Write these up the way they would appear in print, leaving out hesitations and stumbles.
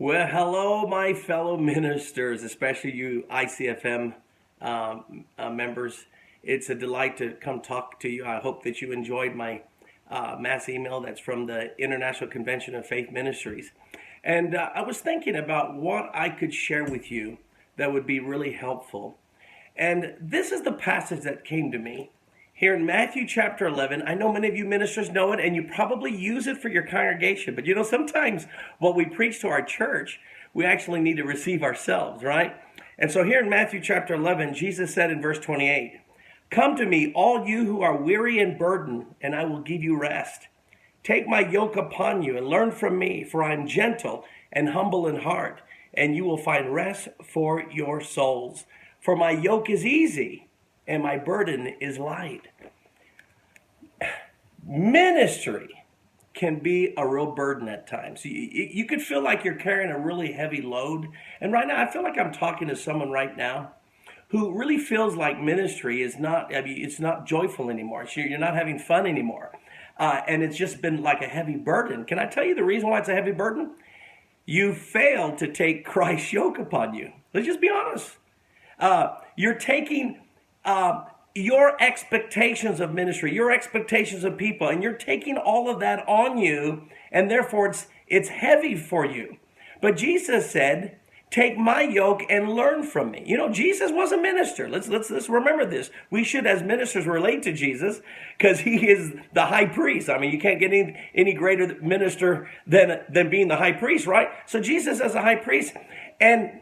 Well, hello, my fellow ministers, especially you ICFM members. It's a delight to come talk to you. I hope that you enjoyed my mass email that's from the International Convention of Faith Ministries. And I was thinking about what I could share with you that would be really helpful. And this is the passage that came to me here in Matthew chapter 11. I know many of you ministers know it, and you probably use it for your congregation. But sometimes what we preach to our church, we actually need to receive ourselves, right? And so here in Matthew chapter 11, Jesus said in verse 28, "Come to me, all you who are weary and burdened, and I will give you rest. Take my yoke upon you and learn from me, for I am gentle and humble in heart, and you will find rest for your souls. For my yoke is easy and my burden is light." Ministry can be a real burden at times. You could feel like you're carrying a really heavy load. And right now, I feel like I'm talking to someone right now who really feels like ministry is not, it's not joyful anymore. You're not having fun anymore. And it's just been like a heavy burden. Can I tell you the reason why it's a heavy burden? You failed to take Christ's yoke upon you. Let's just be honest. You're taking your expectations of ministry, your expectations of people, and you're taking all of that on you, and therefore it's heavy for you. But Jesus said, "Take my yoke and learn from me." Jesus was a minister. Let's remember this. We should, as ministers, relate to Jesus because he is the high priest. I mean, you can't get any greater minister than being the high priest, right? So Jesus as a high priest, and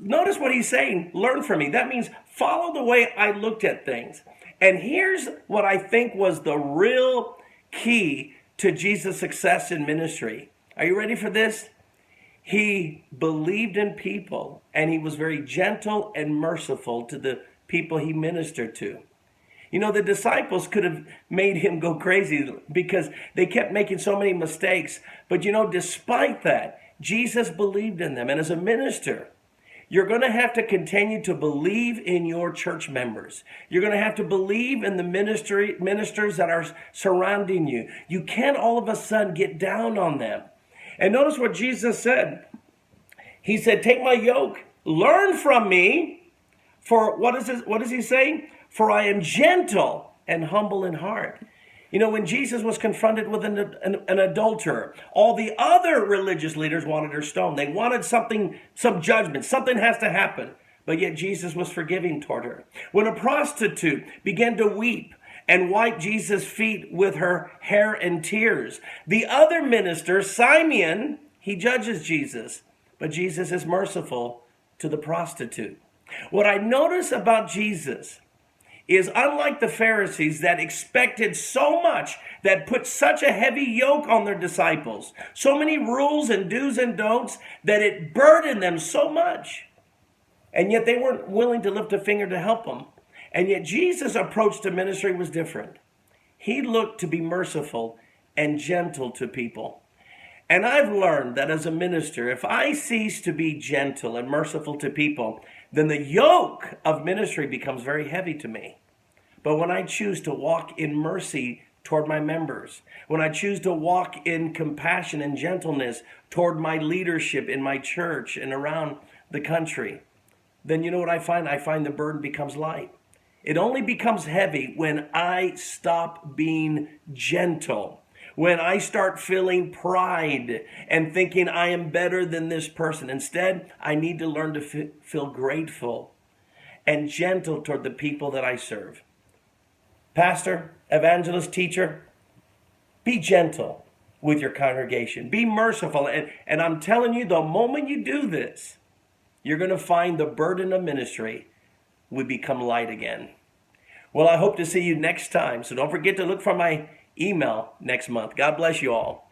notice what he's saying, learn from me. That means follow the way I looked at things. And here's what I think was the real key to Jesus' success in ministry. Are you ready for this? He believed in people, and he was very gentle and merciful to the people he ministered to. The disciples could have made him go crazy because they kept making so many mistakes. But despite that, Jesus believed in them. And as a minister, you're going to have to continue to believe in your church members. You're going to have to believe in the ministers that are surrounding you. You can't all of a sudden get down on them. And notice what Jesus said. He said, "Take my yoke, learn from me." For what is he saying? "For I am gentle and humble in heart." When Jesus was confronted with an adulterer, all the other religious leaders wanted her stoned. They wanted some judgment. Something has to happen. But yet Jesus was forgiving toward her. When a prostitute began to weep and wipe Jesus' feet with her hair and tears, the other minister, Simeon, he judges Jesus. But Jesus is merciful to the prostitute. What I notice about Jesus is, unlike the Pharisees that expected so much, that put such a heavy yoke on their disciples, so many rules and do's and don'ts that it burdened them so much. And yet they weren't willing to lift a finger to help them. And yet Jesus' approach to ministry was different. He looked to be merciful and gentle to people. And I've learned that as a minister, if I cease to be gentle and merciful to people, then the yoke of ministry becomes very heavy to me. But when I choose to walk in mercy toward my members, when I choose to walk in compassion and gentleness toward my leadership in my church and around the country, then you know what I find? I find the burden becomes light. It only becomes heavy when I stop being gentle. When I start feeling pride and thinking I am better than this person. Instead, I need to learn to feel grateful and gentle toward the people that I serve. Pastor, evangelist, teacher, be gentle with your congregation. Be merciful. And I'm telling you, the moment you do this, you're going to find the burden of ministry will become light again. Well, I hope to see you next time. So don't forget to look for my email next month. God bless you all.